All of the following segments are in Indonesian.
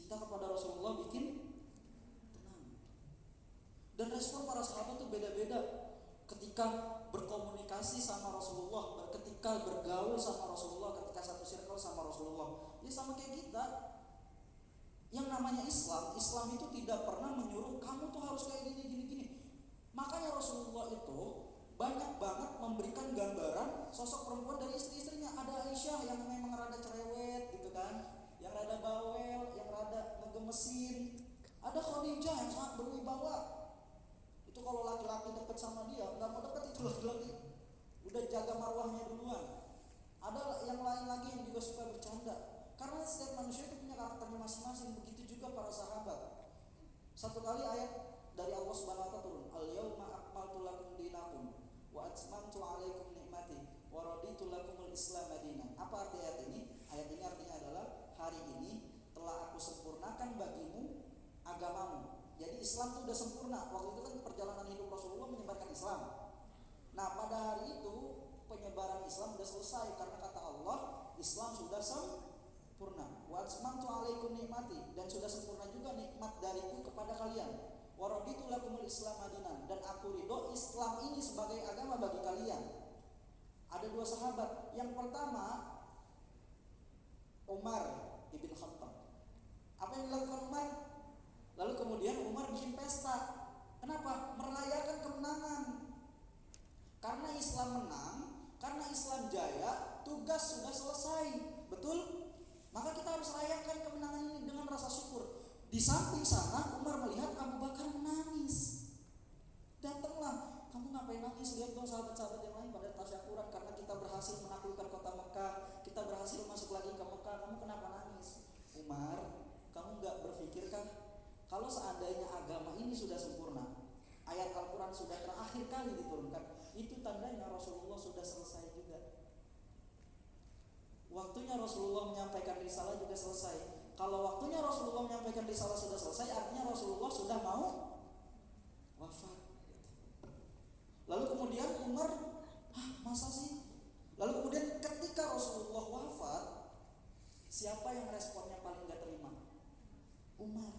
cinta kepada Rasulullah bikin tenang. Dan respon para sahabat tuh beda-beda ketika berkomunikasi sama Rasulullah, ketika bergaul sama Rasulullah, ketika satu circle sama Rasulullah. Ya sama kayak kita. Yang namanya Islam itu tidak pernah menyuruh kamu tuh harus kayak gini. Makanya Rasulullah itu banyak banget memberikan gambaran sosok perempuan dari istri-istrinya. Ada Aisyah yang memang rada cerewet gitu kan, yang rada bawel, yang rada ngegemesin. Ada Khadijah yang sangat berwibawa. Itu kalau laki-laki deket sama dia, nggak mau deket itu laki-laki, udah jaga marwahnya duluan. Ada yang lain lagi yang juga suka bercanda. Karena setiap manusia itu punya karakternya masing-masing. Begitu juga para sahabat. Satu kali ayat dari Allah Subhanahu wa taala turun, "Al-yauma akmaltu lakum dinakum wa atmamtu 'alaikum ni'mati wa raditu lakumul Islam madinan." Apa arti ayat ini? Ayat ini artinya adalah hari ini telah aku sempurnakan bagimu agamamu. Jadi Islam itu sudah sempurna. Waktu itu kan perjalanan hidup Rasulullah menyebarkan Islam. Nah, pada hari itu penyebaran Islam sudah selesai karena kata Allah, Islam sudah sempurna. Wa atmamtu 'alaikum ni'mati, dan sudah sempurna juga nikmat dariku kepada kalian. Wa raditu lakumul Islam madinan, dan aku ridho Islam ini sebagai agama bagi kalian. Ada dua sahabat. Yang pertama Umar ibn Khattab. Apa yang dilakukan Umar? Lalu kemudian Umar bikin pesta. Kenapa? Merayakan kemenangan. Karena Islam menang, karena Islam jaya, tugas sudah selesai. Betul? Maka kita harus rayakan kemenangan ini dengan rasa syukur. Di samping sana Umar melihat Abu Bakar menangis. Datanglah, kamu ngapain nangis? Lihat dong sahabat-sahabat yang lain pada tasyakuran karena kita berhasil menaklukkan kota Mekah, kita berhasil masuk lagi ke Mekah. Kamu kenapa nangis? Umar, kamu gak berpikirkah kalau seandainya agama ini sudah sempurna, ayat Al-Quran sudah terakhir kali diturunkan, itu tandanya Rasulullah sudah selesai juga. Waktunya Rasulullah menyampaikan risalah juga selesai. Kalau waktunya Rasulullah menyampaikan risalah sudah selesai, artinya Rasulullah sudah mau wafat. Lalu kemudian Umar, masa sih? Lalu kemudian ketika Rasulullah wafat, siapa yang responnya paling gak terima? Umar.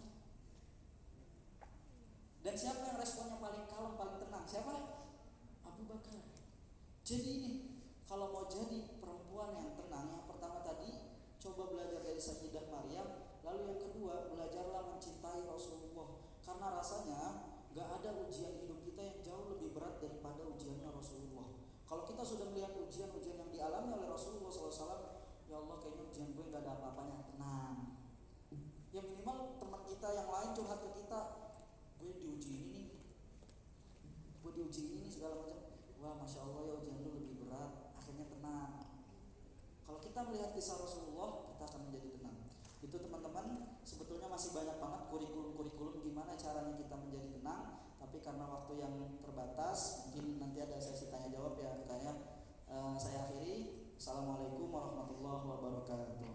Dan siapa yang responnya paling kalem, paling tenang? Siapa? Abu Bakar. Jadi ini, kalau mau jadi perempuan yang tenang, yang pertama tadi coba belajar dari Sayyidah Maryam. Lalu yang kedua, belajarlah mencintai Rasulullah. Karena rasanya gak ada ujian hidup kita yang jauh lebih berat daripada ujiannya Rasulullah. Kalau kita sudah melihat ujian-ujian yang dialami oleh Rasulullah SAW, ya Allah kayaknya ujian gue gak ada apa-apanya. Tenang. Ya minimal teman kita yang lain curhat ke kita, gue diuji ini nih, gue diuji ini nih segala macam. Wah Masya Allah ya ujian lu lebih berat. Akhirnya tenang. Kalau kita melihat kisah Rasulullah, kita akan menjadi tenang. Itu teman-teman, sebetulnya masih banyak banget kurikulum gimana caranya kita menjadi tenang. Tapi karena waktu yang terbatas, mungkin nanti ada sesi tanya jawab ya. Makanya saya akhiri. Assalamualaikum warahmatullahi wabarakatuh.